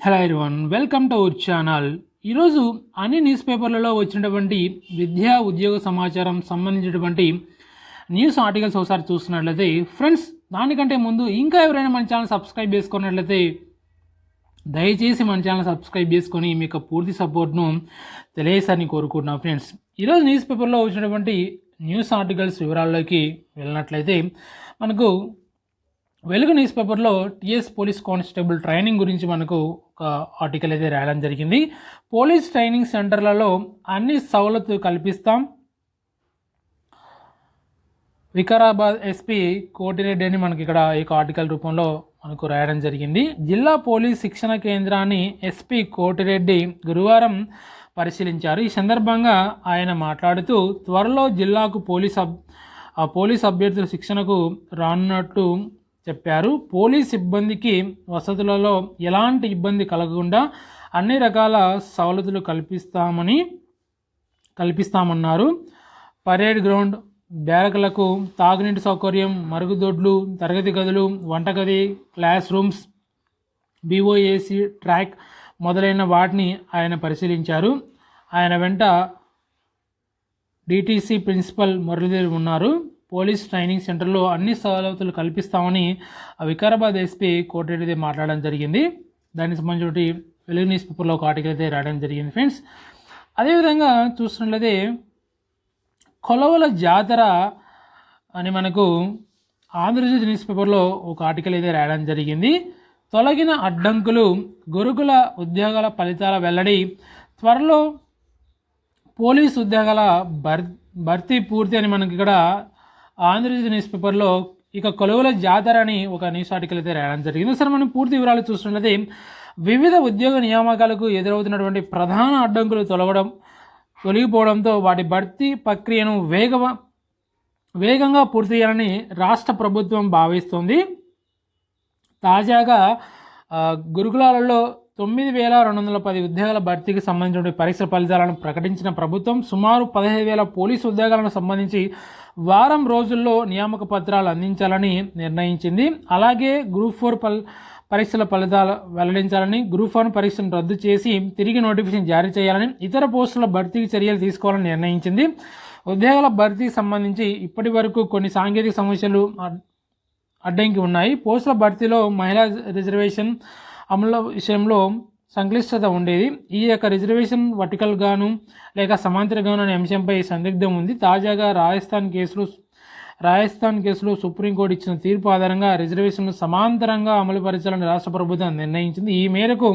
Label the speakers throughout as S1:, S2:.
S1: Hello everyone, welcome to our channel. ఈరోజు అన్ని news పేపర్లలో వచ్చినటువంటి విద్యా ఉద్యోగ సమాచారం సంబంధించినటువంటి న్యూస్ ఆర్టికల్స్ ఒకసారి చూస్తున్నట్లయితే ఫ్రెండ్స్, దానికంటే ముందు ఇంకా ఎవరైనా మన ఛానల్ సబ్స్క్రైబ్ చేసుకున్నట్లయితే దయచేసి మన ఛానల్ సబ్స్క్రైబ్ చేసుకొని మీకు పూర్తి సపోర్ట్ను తెలియజేస్తారని కోరుకుంటున్నాం. ఫ్రెండ్స్, ఈరోజు న్యూస్ పేపర్లో వచ్చినటువంటి న్యూస్ ఆర్టికల్స్ వివరాల్లోకి వెళ్ళినట్లయితే మనకు వెలుగు న్యూస్ పేపర్లో టీఎస్ పోలీస్ కానిస్టేబుల్ ట్రైనింగ్ గురించి మనకు ఒక ఆర్టికల్ అయితే రాయడం జరిగింది. పోలీస్ ట్రైనింగ్ సెంటర్లలో అన్ని సవలతులు కల్పిస్తాం, వికారాబాద్ ఎస్పీ కోటిరెడ్డి అని మనకి ఇక్కడ ఈ ఆర్టికల్ రూపంలో మనకు రాయడం జరిగింది. జిల్లా పోలీస్ శిక్షణ కేంద్రాన్ని ఎస్పీ కోటిరెడ్డి గురువారం పరిశీలించారు. ఈ సందర్భంగా ఆయన మాట్లాడుతూ త్వరలో జిల్లాకు పోలీస్ అభ్యర్థుల శిక్షణకు రానున్నట్టు చెప్పారు. పోలీస్ సిబ్బందికి వసతులలో ఎలాంటి ఇబ్బంది కలగకుండా అన్ని రకాల సవలతులు కల్పిస్తామన్నారు. పరేడ్ గ్రౌండ్, బ్యారకులకు తాగునీటి సౌకర్యం, మరుగుదొడ్లు, తరగతి గదులు, వంటగది, క్లాస్ రూమ్స్, బీఓఏసీ ట్రాక్ మొదలైన వాటిని ఆయన పరిశీలించారు. ఆయన వెంట డిటిసి ప్రిన్సిపల్ మురళీధర్ ఉన్నారు. పోలీస్ ట్రైనింగ్ సెంటర్లో అన్ని సవలతులు కల్పిస్తామని వికారాబాద్ ఎస్పీ కోటిరెడ్డి మాట్లాడడం జరిగింది. దానికి సంబంధించి వెలుగు న్యూస్ పేపర్లో ఒక ఆర్టికల్ అయితే రాయడం జరిగింది. ఫ్రెండ్స్, అదేవిధంగా చూస్తున్నట్లయితే కొలవల జాతర అని మనకు ఆంధ్రజ్యోతి న్యూస్ పేపర్లో ఒక ఆర్టికల్ అయితే రాయడం జరిగింది. తొలగిన అడ్డంకులు, గురుకుల ఉద్యోగాల ఫలితాల వెల్లడి, త్వరలో పోలీసు ఉద్యోగాల భర్తీ పూర్తి అని మనకి ఇక్కడ ఆంధ్రజ్యోతి న్యూస్ పేపర్లో ఇక కొలువుల జాతర అని ఒక న్యూస్ ఆర్టికల్ అయితే రాయడం జరిగింది. సరే, మనం పూర్తి వివరాలు చూస్తున్నట్లయితే వివిధ ఉద్యోగ నియామకాలకు ఎదురవుతున్నటువంటి ప్రధాన అడ్డంకులు తొలగిపోవడంతో వాటి భర్తీ ప్రక్రియను వేగంగా పూర్తి చేయాలని రాష్ట్ర ప్రభుత్వం భావిస్తోంది. తాజాగా గురుకులాలలో 9,210 ఉద్యోగాల భర్తీకి సంబంధించిన పరీక్ష ఫలితాలను ప్రకటించిన ప్రభుత్వం సుమారు 15,000 పోలీసు ఉద్యోగాలను సంబంధించి వారం రోజుల్లో నియామక పత్రాలు అందించాలని నిర్ణయించింది. అలాగే గ్రూప్ 4 పరీక్షల ఫలితాలు వెల్లడించాలని, గ్రూప్ 1 పరీక్షను రద్దు చేసి తిరిగి నోటిఫికేషన్ జారీ చేయాలని, ఇతర పోస్టుల భర్తీకి చర్యలు తీసుకోవాలని నిర్ణయించింది. ఉద్యోగాల భర్తీకి సంబంధించి ఇప్పటి వరకు కొన్ని సాంకేతిక సమస్యలు అడ్డంకి ఉన్నాయి. పోస్టుల భర్తీలో మహిళా రిజర్వేషన్ అమలు విషయంలో సంక్లిష్టత ఉండేది. ఈ యొక్క రిజర్వేషన్ వర్టికల్ గాను లేక సమాంతర గాను అనే అంశంపై సందిగ్ధం ఉంది. తాజాగా రాజస్థాన్ కేసులో సుప్రీంకోర్టు ఇచ్చిన తీర్పు ఆధారంగా రిజర్వేషన్ను సమాంతరంగా అమలుపరచాలని రాష్ట్ర ప్రభుత్వం నిర్ణయించింది. ఈ మేరకు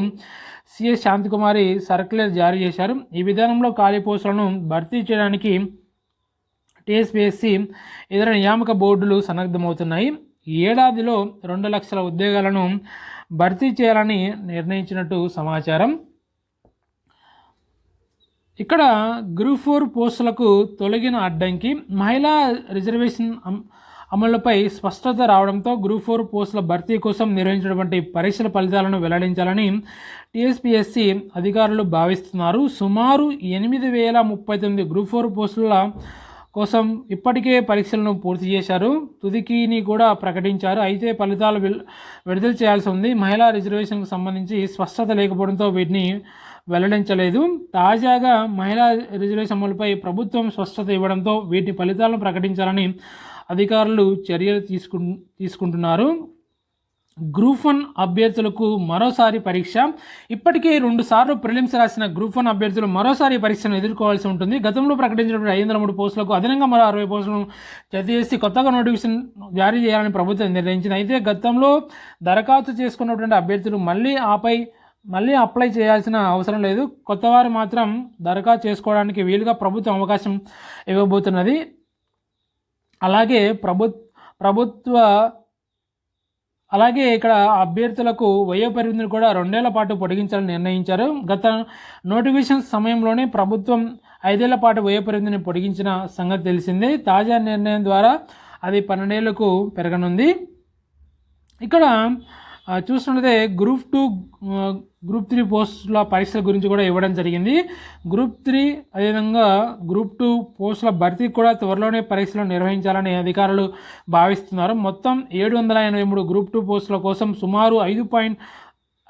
S1: సిఎస్ శాంతికుమారి సర్క్యులర్ జారీ చేశారు. ఈ విధానంలో ఖాళీ పోస్టులను భర్తీ చేయడానికి టీఎస్పీఎస్సీ ఇతర నియామక బోర్డులు సన్నద్ధమవుతున్నాయి. ఏడాదిలో 2 లక్షల ఉద్యోగాలను భర్తీ చేయాలని నిర్ణయించినట్టు సమాచారం. ఇక్కడ గ్రూప్ 4 పోస్టులకు తొలగిన అడ్డంకి, మహిళా రిజర్వేషన్ అమలుపై స్పష్టత రావడంతో గ్రూప్ 4 పోస్టుల భర్తీ కోసం నిర్వహించినటువంటి పరీక్షల ఫలితాలను వెల్లడించాలని టీఎస్పీఎస్సీ అధికారులు భావిస్తున్నారు. సుమారు 8,039 గ్రూప్ 4 పోస్టుల కోసం ఇప్పటికే పరీక్షలను పూర్తి చేశారు. తుదికిని కూడా ప్రకటించారు. అయితే ఫలితాలు విడుదల చేయాల్సి ఉంది. మహిళా రిజర్వేషన్కు సంబంధించి స్పష్టత లేకపోవడంతో వీటిని వెల్లడించలేదు. తాజాగా మహిళా రిజర్వేషన్ అమలుపై ప్రభుత్వం స్పష్టత ఇవ్వడంతో వీటి ఫలితాలను ప్రకటించాలని అధికారులు చర్యలు తీసుకుంటున్నారు. గ్రూప్ 1 అభ్యర్థులకు మరోసారి పరీక్ష. ఇప్పటికే 2 సార్లు ప్రిలిమ్స్ రాసిన గ్రూప్ 1 అభ్యర్థులు మరోసారి పరీక్షను ఎదుర్కోవాల్సి ఉంటుంది. గతంలో ప్రకటించినటువంటి 503 పోస్టులకు అదనంగా మరో 60 పోస్టులను జత చేసి కొత్తగా నోటిఫికేషన్ జారీ చేయాలని ప్రభుత్వం నిర్ణయించింది. అయితే గతంలో దరఖాస్తు చేసుకున్నటువంటి అభ్యర్థులు మళ్ళీ అప్లై చేయాల్సిన అవసరం లేదు. కొత్తవారు మాత్రం దరఖాస్తు చేసుకోవడానికి వీలుగా ప్రభుత్వం అవకాశం ఇవ్వబోతున్నది. అలాగే అలాగే ఇక్కడ అభ్యర్థులకు వయోపరిమితిని కూడా 2 ఏళ్ల పాటు పొడిగించాలని నిర్ణయించారు. గత నోటిఫికేషన్ సమయంలోనే ప్రభుత్వం 5 ఏళ్ల పాటు వయోపరిమితిని పొడిగించిన సంగతి తెలిసిందే. తాజా నిర్ణయం ద్వారా అది 12 ఏళ్లకు పెరగనుంది. ఇక్కడ చూస్తున్నదే గ్రూప్ 2, గ్రూప్ 3 పోస్టుల పరీక్షల గురించి కూడా ఇవ్వడం జరిగింది. గ్రూప్ 3 అదేవిధంగా గ్రూప్ 2 పోస్టుల భర్తీకి కూడా త్వరలోనే పరీక్షలు నిర్వహించాలని అధికారులు భావిస్తున్నారు. మొత్తం 783 గ్రూప్ 2 పోస్టుల కోసం సుమారు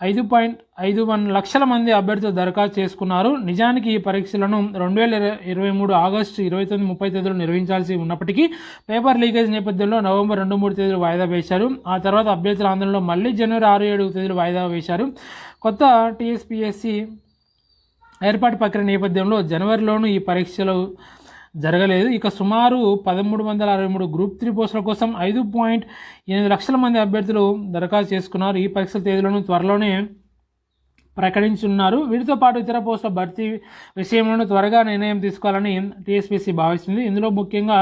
S1: 5.51 లక్షల మంది అభ్యర్థులు దరఖాస్తు చేసుకున్నారు. నిజానికి ఈ పరీక్షలను 2023 ఆగస్టు 29, 30 తేదీలో నిర్వహించాల్సి ఉన్నప్పటికీ పేపర్ లీకేజ్ నేపథ్యంలో నవంబర్ 2, 3 తేదీలు వాయిదా వేశారు. ఆ తర్వాత అభ్యర్థుల ఆందోళనలో మళ్ళీ జనవరి 6, 7 తేదీలు వాయిదా వేశారు. కొత్త టీఎస్పీఎస్సీ ఏర్పాటు ప్రక్రియ నేపథ్యంలో జనవరిలోనూ ఈ పరీక్షలు జరగలేదు. ఇక సుమారు 1363 గ్రూప్ 3 పోస్టుల కోసం 5.8 లక్షల మంది అభ్యర్థులు దరఖాస్తు చేసుకున్నారు. ఈ పరీక్షల తేదీలను త్వరలోనే ప్రకటించున్నారు. వీటితో పాటు ఇతర పోస్టుల భర్తీ విషయంలో త్వరగా నిర్ణయం తీసుకోవాలని టీఎస్పీఎస్సీ భావిస్తుంది. ఇందులో ముఖ్యంగా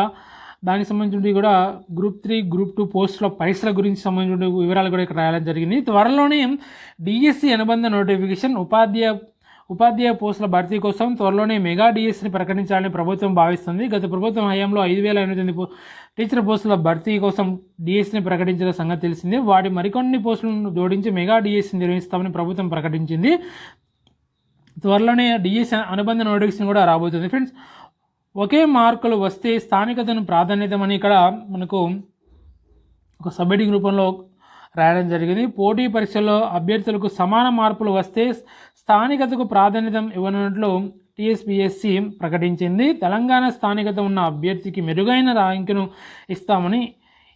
S1: దానికి సంబంధించి కూడా గ్రూప్ 3, గ్రూప్ 2 పోస్టుల పరీక్షల గురించి సంబంధించిన వివరాలు కూడా ఇక్కడ రాయడం జరిగింది. త్వరలోనే డిఎస్సి అనుబంధ నోటిఫికేషన్, ఉపాధ్యాయ పోస్టుల భర్తీ కోసం త్వరలోనే మెగా డిఎస్సిని ప్రకటించాలని ప్రభుత్వం భావిస్తుంది. గత ప్రభుత్వం హయాంలో 5,089 టీచర్ పోస్టుల భర్తీ కోసం డిఎస్సిని ప్రకటించిన సంగతి తెలిసిందే. వాటి మరికొన్ని పోస్టులను జోడించి మెగా డిఎస్సిని నిర్వహిస్తామని ప్రభుత్వం ప్రకటించింది. త్వరలోనే డిఎస్సి అనుబంధ నోటిఫికేషన్ కూడా రాబోతుంది. ఫ్రెండ్స్, ఒకే మార్కులు వస్తే స్థానికతను ప్రాధాన్యతమని ఇక్కడ మనకు ఒక సబ్మిటింగ్ రూపంలో రాయడం జరిగింది. పోటీ పరీక్షల్లో అభ్యర్థులకు సమాన మార్పులు వస్తే స్థానికతకు ప్రాధాన్యత ఇవ్వనున్నట్లు టీఎస్పీఎస్సీ ప్రకటించింది. తెలంగాణ స్థానికత ఉన్న అభ్యర్థికి మెరుగైన ర్యాంకును ఇస్తామని,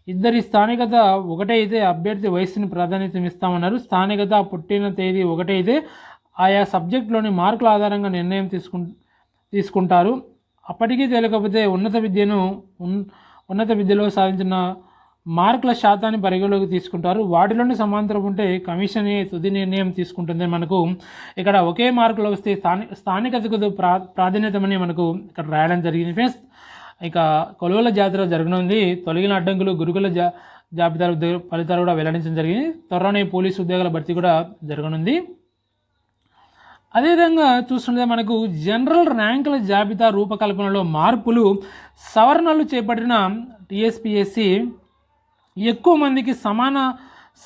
S1: ఇద్దరి స్థానికత ఒకటే అయితే అభ్యర్థి వయస్సుని ప్రాధాన్యత ఇస్తామన్నారు. స్థానికత, పుట్టిన తేదీ ఒకటే అయితే ఆయా సబ్జెక్టులోని మార్కుల ఆధారంగా నిర్ణయం తీసుకుంటారు. అప్పటికీ తేలకపోతే ఉన్నత విద్యలో సాధించిన మార్కుల శాతాన్ని పరిగణలోకి తీసుకుంటారు. వాటిలోని సమాంతరం ఉంటే కమిషనే తుది నిర్ణయం తీసుకుంటుంది. మనకు ఇక్కడ ఒకే మార్కులు వస్తే స్థానికతకు ప్రాధాన్యతమని మనకు ఇక్కడ రాయడం జరిగింది. ఫ్రెండ్స్, ఇక కొలువుల జాతర జరగనుంది. తొలగిన అడ్డంకులు, గురుకుల జాబితాల ఫలితాలు కూడా వెల్లడించడం జరిగింది. త్వరలోనే పోలీసు ఉద్యోగాల భర్తీ కూడా జరగనుంది. అదేవిధంగా చూస్తుంటే మనకు జనరల్ ర్యాంకుల జాబితా రూపకల్పనలో మార్పులు, సవరణలు చేపట్టిన టీఎస్పీఎస్సీ ఎక్కువ మందికి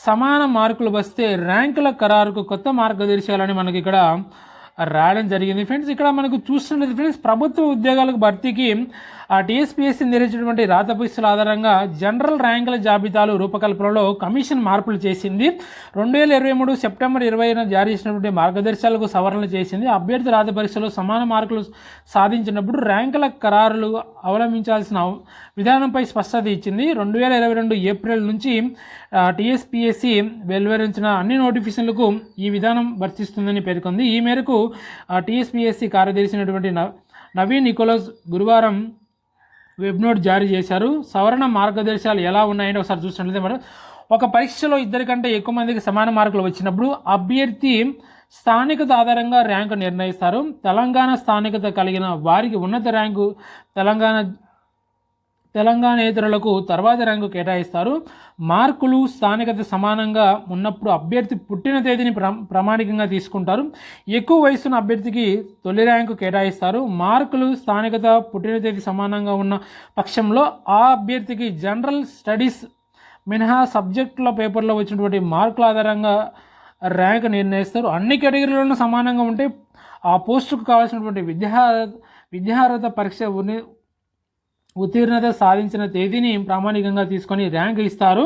S1: సమాన మార్కులు వస్తే ర్యాంకుల ఖరారుకు కొత్త మార్గదర్శకాలని మనకి ఇక్కడ రాయడం జరిగింది. ఫ్రెండ్స్, ఇక్కడ మనకు చూస్తున్నది ఫ్రెండ్స్, ప్రభుత్వ ఉద్యోగాలకు భర్తీకి టీఎస్పీఎస్సీ నిర్వహించినటువంటి రాత పరీక్షల ఆధారంగా జనరల్ ర్యాంకుల జాబితాలు రూపకల్పనలో కమిషన్ మార్పులు చేసింది. 2023 సెప్టెంబర్ 20న జారీ చేసినటువంటి మార్గదర్శకాలకు సవరణలు చేసింది. అభ్యర్థి రాత పరీక్షలో సమాన మార్కులు సాధించినప్పుడు ర్యాంకుల ఖరారులు అవలంబించాల్సిన విధానంపై స్పష్టత ఇచ్చింది. 2022 ఏప్రిల్ నుంచి టీఎస్పీఎస్సీ వెలువరించిన అన్ని నోటిఫికేషన్లకు ఈ విధానం వర్తిస్తుందని పేర్కొంది. ఈ మేరకు టీఎస్పీఎస్సీ కార్యదర్శి నవీన్ నికోలస్ గురువారం వెబ్ నోట్ జారీ చేశారు. సవరణ మార్గదర్శకాలు ఎలా ఉన్నాయంటే ఒకసారి చూసినట్లయితే మరి ఒక పరీక్షలో ఇద్దరి కంటే ఎక్కువ మందికి సమాన మార్కులు వచ్చినప్పుడు అభ్యర్థి స్థానికత ఆధారంగా ర్యాంకు నిర్ణయిస్తారు. తెలంగాణ స్థానికత కలిగిన వారికి ఉన్నత ర్యాంకు, తెలంగాణేతరులకు తర్వాత ర్యాంకు కేటాయిస్తారు. మార్కులు స్థానికత సమానంగా ఉన్నప్పుడు అభ్యర్థి పుట్టిన తేదీని ప్రామాణికంగా తీసుకుంటారు. ఎక్కువ వయసున్న అభ్యర్థికి తొలి ర్యాంకు కేటాయిస్తారు. మార్కులు స్థానికత, పుట్టిన తేదీ సమానంగా ఉన్న పక్షంలో ఆ అభ్యర్థికి జనరల్ స్టడీస్ మినహా సబ్జెక్టుల పేపర్లో వచ్చినటువంటి మార్కుల ఆధారంగా ర్యాంక్ నిర్ణయిస్తారు. అన్ని కేటగిరీలను సమానంగా ఉంటే ఆ పోస్టుకు కావాల్సినటువంటి విద్యార్హత పరీక్ష ఉత్తీర్ణత సాధించిన తేదీని ప్రామాణికంగా తీసుకొని ర్యాంక్ ఇస్తారు.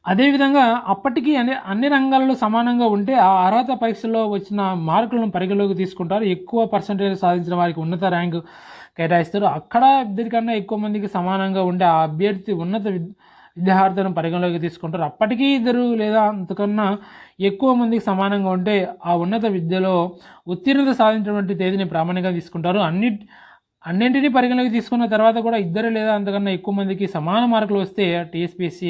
S1: అదేవిధంగా అప్పటికీ అన్ని రంగాలలో సమానంగా ఉంటే ఆ అర్హత పరీక్షల్లో వచ్చిన మార్కులను పరిగణలోకి తీసుకుంటారు. ఎక్కువ పర్సంటేజ్ సాధించిన వారికి ఉన్నత ర్యాంకు కేటాయిస్తారు. అక్కడ ఇద్దరికన్నా ఎక్కువ మందికి సమానంగా ఉంటే ఆ అభ్యర్థి ఉన్నత విద్యార్థులను పరిగణలోకి తీసుకుంటారు. అప్పటికీ ఇద్దరు లేదా అంతకన్నా ఎక్కువ మందికి సమానంగా ఉంటే ఆ ఉన్నత విద్యలో ఉత్తీర్ణత సాధించినటువంటి తేదీని ప్రామాణికంగా తీసుకుంటారు. అన్నింటినీ పరిగణలోకి తీసుకున్న తర్వాత కూడా ఇద్దరు లేదా అంతకన్నా ఎక్కువ మందికి సమాన మార్కులు వస్తే టీఎస్పీఎస్సీ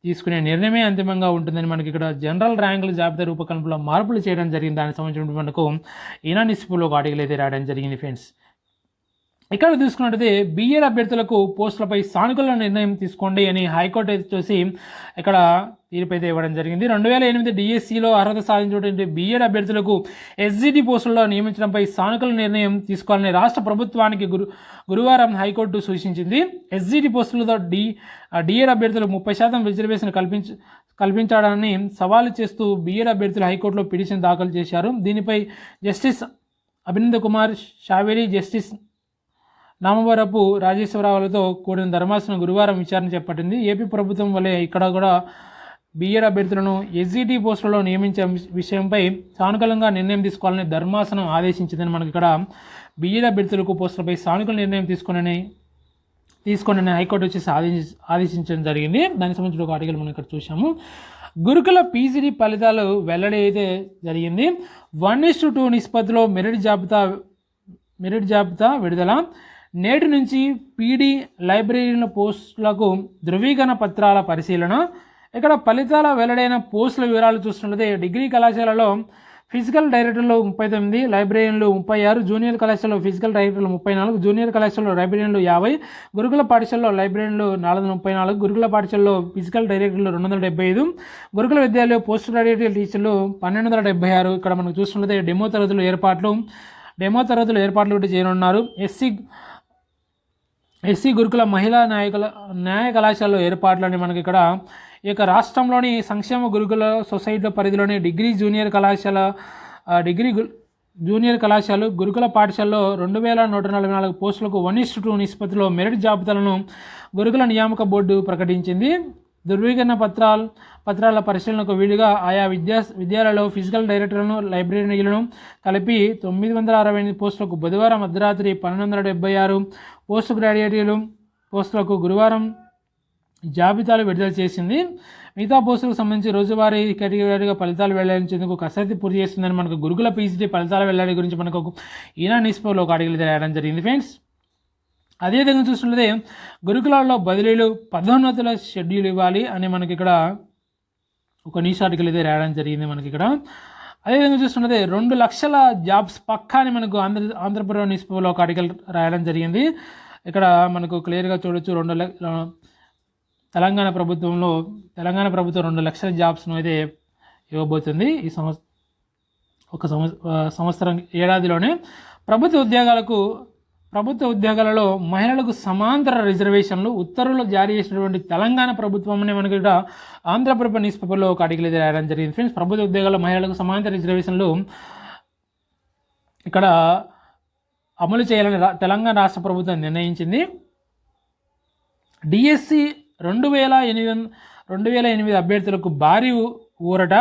S1: తీసుకునే నిర్ణయమే అంతిమంగా ఉంటుందని మనకి ఇక్కడ జనరల్ ర్యాంకుల జాబితా రూపకల్పనలో మార్పులు చేయడం జరిగింది. దానికి సంబంధించిన మనకు ఈనాడు స్కూల్లో ఒక ఆర్టికల్ అయితే రాయడం జరిగింది. ఫ్రెండ్స్, ఇక్కడ చూసుకున్నట్టయితే బీఎడ్ అభ్యర్థులకు పోస్టులపై సానుకూల నిర్ణయం తీసుకోండి అని హైకోర్టు అయితే చూసి ఇక్కడ తీర్పు అయితే ఇవ్వడం జరిగింది. 2008 డిఎస్సిలో అర్హత సాధించినటువంటి బీఎడ్ అభ్యర్థులకు ఎస్జిటి పోస్టుల్లో నియమించడంపై సానుకూల నిర్ణయం తీసుకోవాలని రాష్ట్ర ప్రభుత్వానికి గురువారం హైకోర్టు సూచించింది. ఎస్జిటి పోస్టులతో డిఎడ్ అభ్యర్థులు 30% రిజర్వేషన్ కల్పించడాన్ని సవాలు చేస్తూ బీఎడ్ అభ్యర్థులు హైకోర్టులో పిటిషన్ దాఖలు చేశారు. దీనిపై జస్టిస్ అభినంద్ కుమార్ షావేరి, జస్టిస్ నామవరపు రాజేశ్వరరావులతో కూడిన ధర్మాసనం గురువారం విచారణ చేపట్టింది. ఏపీ ప్రభుత్వం వలె ఇక్కడ కూడా బిఎడ్ అభ్యర్థులను ఎస్జిటి పోస్టులలో నియమించే విషయంపై సానుకూలంగా నిర్ణయం తీసుకోవాలని ధర్మాసనం ఆదేశించిందని మనకి ఇక్కడ బిఎడ్ అభ్యర్థులకు పోస్టులపై సానుకూల నిర్ణయం తీసుకొని హైకోర్టు వచ్చేసి ఆదేశించడం జరిగింది. దానికి సంబంధించిన ఒక ఆర్టికల్ మనం ఇక్కడ చూసాము. గురుకుల పీజీడీ ఫలితాలు వెల్లడి అయితే జరిగింది. 1:2 నిష్పత్తిలో మెరిట్ జాబితా విడుదల. నేటి నుంచి పీడీ లైబ్రరీల పోస్టులకు ధృవీకరణ పత్రాల పరిశీలన. ఇక్కడ ఫలితాల వెల్లడైన పోస్టుల వివరాలు చూస్తున్నట్లయితే డిగ్రీ కళాశాలలో ఫిజికల్ డైరెక్టర్లు 39, లైబ్రరీన్లు 36, జూనియర్ కళాశాలలో ఫిజికల్ డైరెక్టర్లు 34, జూనియర్ కళాశాలలో లైబ్రరీన్లు 50, గురుకుల పాఠశాలలో లైబ్రరీన్లు 434, గురుకుల పాఠశాలలో ఫిజికల్ డైరెక్టర్లు 275, గురుకుల విద్యాలయంలో పోస్ట్ గ్రాడ్యుయేట్ టీచర్లు 1276. ఇక్కడ మనం చూస్తున్నట్లయితే డెమో తరగతులు ఏర్పాట్లు కూడా చేయనున్నారు. ఎస్సీ గురుకుల మహిళా న్యాయ కళాశాలలో ఏర్పాట్లని మనకి ఇక్కడ ఈ యొక్క రాష్ట్రంలోని సంక్షేమ గురుకుల సొసైటీల పరిధిలోని జూనియర్ కళాశాల గురుకుల పాఠశాలలో 2144 పోస్టులకు 1:2 నిష్పత్తిలో మెరిట్ జాబితాలను గురుకుల నియామక బోర్డు ప్రకటించింది. ధృవీకరణ పత్రాల పరిశీలనకు వీలుగా ఆయా విద్యాలయాల్లో ఫిజికల్ డైరెక్టర్లను లైబ్రరీలను కలిపి 968 పోస్టులకు బుధవారం అర్ధరాత్రి 1276 పోస్ట్ గ్రాడ్యుయేట్లు పోస్టులకు గురువారం జాబితాలు విడుదల చేసింది. మిగతా పోస్టులకు సంబంధించి రోజువారీ కేటగిరీగా ఫలితాలు వెల్లడించేందుకు కసరత్తు పూర్తి చేస్తుందని మనకు గురుకుల పీజీడీ ఫలితాల వెల్లడి గురించి మనకు ఈనాడు న్యూస్ పేపర్లో ఒక ఆర్టికల్ రాయడం జరిగింది ఫ్రెండ్స్. అదేవిధంగా చూస్తున్నదే గురుకులాల్లో బదిలీలు పదోన్నతుల షెడ్యూల్ ఇవ్వాలి అని మనకి ఇక్కడ ఒక న్యూస్ ఆర్టికల్ అయితే రాయడం జరిగింది మనకి ఇక్కడ. అదేవిధంగా చూస్తున్నదే 2 లక్షల జాబ్స్ పక్కా అని మనకు ఆంధ్రప్రదేశ్ న్యూస్ పేపర్లో ఒక ఆర్టికల్ రాయడం జరిగింది. ఇక్కడ మనకు క్లియర్గా చూడొచ్చు. తెలంగాణ ప్రభుత్వం 2 లక్షల జాబ్స్ను అయితే ఇవ్వబోతుంది ఈ సంవత్సరం ఏడాదిలోనే. ప్రభుత్వ ఉద్యోగాలలో మహిళలకు సమాంతర రిజర్వేషన్లు ఉత్తర్వులు జారీ చేసినటువంటి తెలంగాణ ప్రభుత్వంని మనకి ఇక్కడ ఆంధ్రప్రదేశ్ న్యూస్ పేపర్లో ఒక ఆర్టికల్ అయితే రాయడం జరిగింది ఫ్రెండ్స్. ప్రభుత్వ ఉద్యోగాల్లో మహిళలకు సమాంతర రిజర్వేషన్లు ఇక్కడ అమలు చేయాలని తెలంగాణ రాష్ట్ర ప్రభుత్వం నిర్ణయించింది. డిఎస్సి 2008 అభ్యర్థులకు భారీ ఊరట.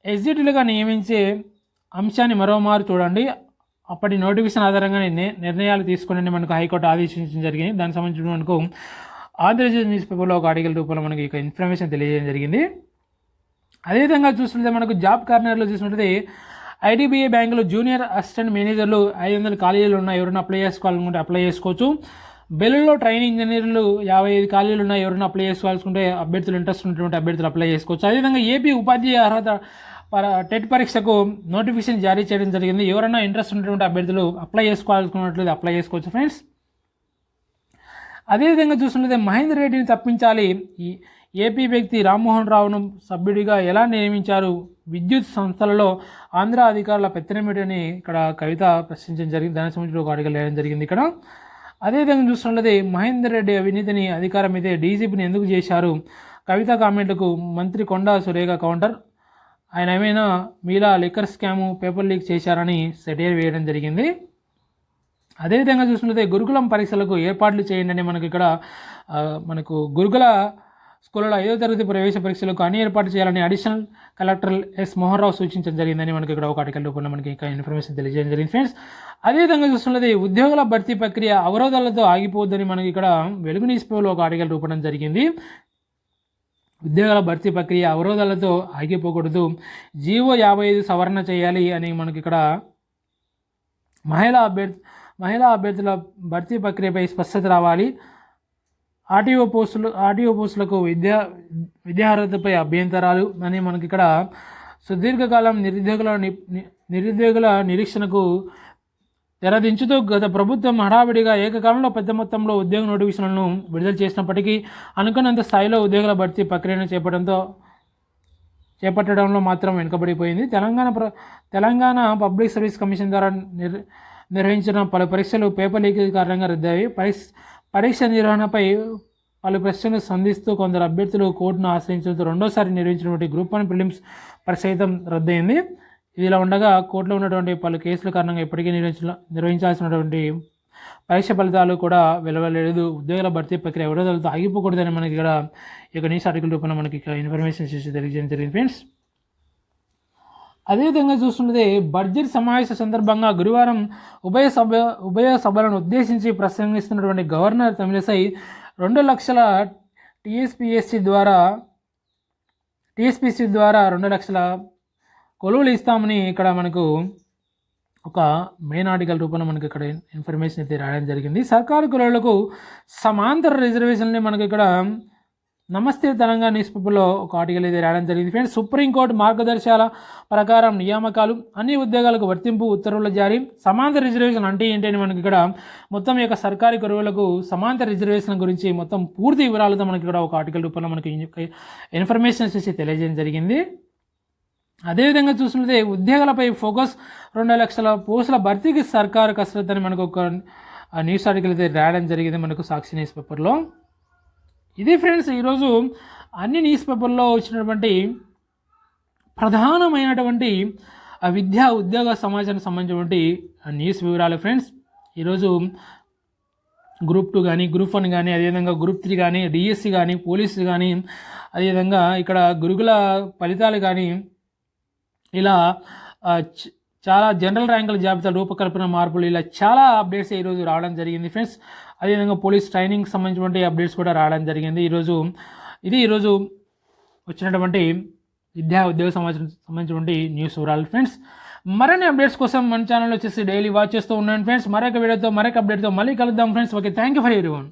S1: ఎస్జిటీలుగా నియమించే అంశాన్ని మరోమారు చూడండి. అప్పటి నోటిఫికేషన్ ఆధారంగానే నిర్ణయాలు తీసుకుని మనకు హైకోర్టు ఆదేశించడం జరిగింది. దానికి సంబంధించిన మనకు ఆంధ్రప్రదేశ్ న్యూస్ పేపర్లో ఒక ఆర్టికల్ రూపంలో మనకి ఇక ఇన్ఫర్మేషన్ తెలియజేయడం జరిగింది. అదేవిధంగా చూస్తుంటే మనకు జాబ్ కార్నర్లో చూసినట్లయితే ఐడిబిఐ బ్యాంకులో జూనియర్ అసిస్టెంట్ మేనేజర్లు 500 ఖాళీలు ఉన్నాయి. ఎవరైనా అప్లై చేసుకోవాలనుకుంటే అప్లై చేసుకోవచ్చు. బెల్లులో ట్రైనింగ్ ఇంజనీర్లు 55 ఖాళీలు ఉన్నాయి. ఎవరైనా అప్లై చేసుకోవాల్సుకుంటే అభ్యర్థులు ఇంట్రెస్ట్ ఉన్నటువంటి అభ్యర్థులు అప్లై చేసుకోవచ్చు. అదేవిధంగా ఏపీ ఉపాధ్యాయ అర్హత టెట్ పరీక్షకు నోటిఫికేషన్ జారీ చేయడం జరిగింది. ఎవరైనా ఇంట్రెస్ట్ ఉన్నటువంటి అభ్యర్థులు అప్లై చేసుకోవాలనుకున్నట్లయితే అప్లై చేసుకోవచ్చు ఫ్రెండ్స్. అదేవిధంగా చూసినట్లయితే మహేందర్ రెడ్డిని తప్పించాలి. ఈ ఏపీ వ్యక్తి రామ్మోహన్ రావును సభ్యుడిగా ఎలా నియమించారు? విద్యుత్ సంస్థలలో ఆంధ్ర అధికారుల పెత్తనమేటని ఇక్కడ కవిత ప్రశ్నించడం జరిగింది. దానికి సంబంధించిన ఒక ఆర్టికల్ వేయడం జరిగింది ఇక్కడ. అదేవిధంగా చూస్తున్నట్లయితే మహేందర్ రెడ్డి అవినీతిని అధికారం అయితే డీజీపీని ఎందుకు చేశారు? కవిత కామెంట్లకు మంత్రి కొండా సురేఖ కౌంటర్. ఆయన ఏమైనా మీలా లిక్కర్ స్కాము పేపర్ లీక్ చేశారని సెటైర్ వేయడం జరిగింది. అదేవిధంగా చూస్తున్నట్లయితే గురుకులం పరీక్షలకు ఏర్పాట్లు చేయండి అని మనకు గురుకుల స్కూళ్ళలో 5వ తరగతి ప్రవేశ పరీక్షలకు అన్ని ఏర్పాటు చేయాలని additional collector S Mohan Rao సూచించడం జరిగిందని మనకి ఇక్కడ ఒక ఆర్టికల్ రూపంలో మనకి ఇంకా ఇన్ఫర్మేషన్ తెలియజేయడం జరిగింది ఫ్రెండ్స్. అదేవిధంగా చూస్తున్నది ఉద్యోగుల భర్తీ ప్రక్రియ అవరోధాలతో ఆగిపోద్దని మనకి ఇక్కడ వెలుగు న్యూస్ పేపర్లో ఒక ఆర్టికల్ రూపడం జరిగింది. ఉద్యోగాల భర్తీ ప్రక్రియ అవరోధాలతో ఆగిపోకూడదు, జీవో 55 సవరణ చేయాలి అని మనకి ఇక్కడ మహిళా అభ్యర్థుల భర్తీ ప్రక్రియపై స్పష్టత రావాలి. ఆర్టీఓ పోస్టులకు విద్యార్హతపై అభ్యంతరాలు అని మనకి ఇక్కడ సుదీర్ఘకాలం నిరుద్యోగుల నిరీక్షణకు తెరదించుతూ గత ప్రభుత్వం హడావిడిగా ఏకకాలంలో పెద్ద మొత్తంలో ఉద్యోగ నోటిఫికేషన్లను విడుదల చేసినప్పటికీ అనుకున్నంత స్థాయిలో ఉద్యోగుల భర్తీ ప్రక్రియను చేపట్టడంలో మాత్రం వెనుకబడిపోయింది. తెలంగాణ పబ్లిక్ సర్వీస్ కమిషన్ ద్వారా నిర్వహించిన పలు పరీక్షలు పేపర్ లీకేజ్ కారణంగా రద్దయ్యాయి. పరీక్ష నిర్వహణపై పలు ప్రశ్నలు సంధిస్తూ కొందరు అభ్యర్థులు కోర్టును ఆశ్రయించడంతో రెండోసారి నిర్వహించినటువంటి గ్రూప్ 1 ప్రిలిమ్స్ పరీక్ష సైతం రద్దయింది. ఇదిలా ఉండగా కోర్టులో ఉన్నటువంటి పలు కేసుల కారణంగా ఇప్పటికీ నిర్వహించాల్సినటువంటి పరీక్ష ఫలితాలు కూడా వెలువడలేదు. ఉద్యోగాల భర్తీ ప్రక్రియ విడుదలతో ఆగిపోకూడదని మనకి ఇక్కడ ఈ యొక్క న్యూస్ ఆర్టికల్ రూపంలో మనకి ఇక్కడ ఇన్ఫర్మేషన్ చేసి తెలియజేయడం జరిగింది ఫ్రెండ్స్. అదేవిధంగా చూస్తుంటే బడ్జెట్ సమావేశ సందర్భంగా గురువారం ఉభయ సభలను ఉద్దేశించి ప్రసంగిస్తున్నటువంటి గవర్నర్ తమిళిసై 2 లక్షల టీఎస్పీఎస్సీ ద్వారా 2 లక్షల కొలువులు ఇస్తామని ఇక్కడ మనకు ఒక మెయిన్ ఆర్టికల్ రూపంలో మనకి ఇక్కడ ఇన్ఫర్మేషన్ అయితే రాయడం జరిగింది. సర్కారు కొలువులకు సమాంతర రిజర్వేషన్ని మనకి ఇక్కడ నమస్తే తెలంగాణ న్యూస్ పేపర్లో ఒక ఆర్టికల్ అయితే రాయడం జరిగింది ఫ్రెండ్స్. సుప్రీంకోర్టు మార్గదర్శకాల ప్రకారం నియామకాలు అన్ని ఉద్యోగాలకు వర్తింపు ఉత్తర్వుల జారీ. సమాంతర రిజర్వేషన్ అంటే ఏంటని మనకి ఇక్కడ మొత్తం యొక్క సర్కారీ కొలువులకు సమాంతర రిజర్వేషన్ గురించి మొత్తం పూర్తి వివరాలతో మనకి ఇక్కడ ఒక ఆర్టికల్ రూపంలో మనకి ఇన్ఫర్మేషన్ చేసి తెలియజేయడం జరిగింది. అదేవిధంగా చూస్తుంటే ఉద్యోగాలపై ఫోకస్ 2 లక్షల పోస్టుల భర్తీకి సర్కారు కసరత్ అని మనకు ఒక న్యూస్ ఆర్టికల్ అయితే రాయడం జరిగింది మనకు సాక్షి న్యూస్ పేపర్లో. ఇది ఫ్రెండ్స్ ఈరోజు అన్ని న్యూస్ పేపర్లో వచ్చినటువంటి ప్రధానమైనటువంటి విద్యా ఉద్యోగ సమాచారానికి సంబంధించినటువంటి న్యూస్ వివరాలు ఫ్రెండ్స్. ఈరోజు గ్రూప్ 2 కానీ గ్రూప్ 1 కానీ అదేవిధంగా గ్రూప్ 3 కానీ డిఎస్సి కానీ పోలీసు కానీ అదేవిధంగా ఇక్కడ గురుకుల ఫలితాలు కానీ ఇలా చాలా జనరల్ ర్యాంకుల జాబితా రూపకల్పన మార్పులు ఇలా చాలా అప్డేట్స్ ఈరోజు రావడం జరిగింది ఫ్రెండ్స్. అదేవిధంగా పోలీస్ ట్రైనింగ్ సంబంధించినటువంటి అప్డేట్స్ కూడా రావడం జరిగింది ఈరోజు. ఈరోజు వచ్చినటువంటి విద్యా ఉద్యోగ సమాచారం సంబంధించినటువంటి న్యూస్ వివరాలు ఫ్రెండ్స్. మరిన్ని అప్డేట్స్ కోసం మన ఛానల్ వచ్చేసి డైలీ వాచ్ చేస్తూ ఉన్నాను ఫ్రెండ్స్. మరొక వీడియోతో మరొక అప్డేట్తో మళ్ళీ కలుద్దాం friends. Okay, thank you for everyone.